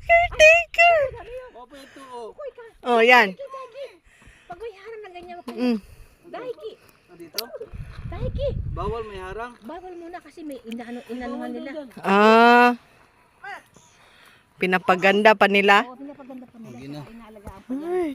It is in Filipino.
Caretaker. Oh, yan. Pag may harang na ganyan ako. Dahiki. Dito? Dahiki. Bawal may harang. Bawal muna kasi may inanuhan nila. Ah. Pinapaganda pa nila. Oo, pinapaganda pa nila. Gina. Inaalagaan pa nila. Ay.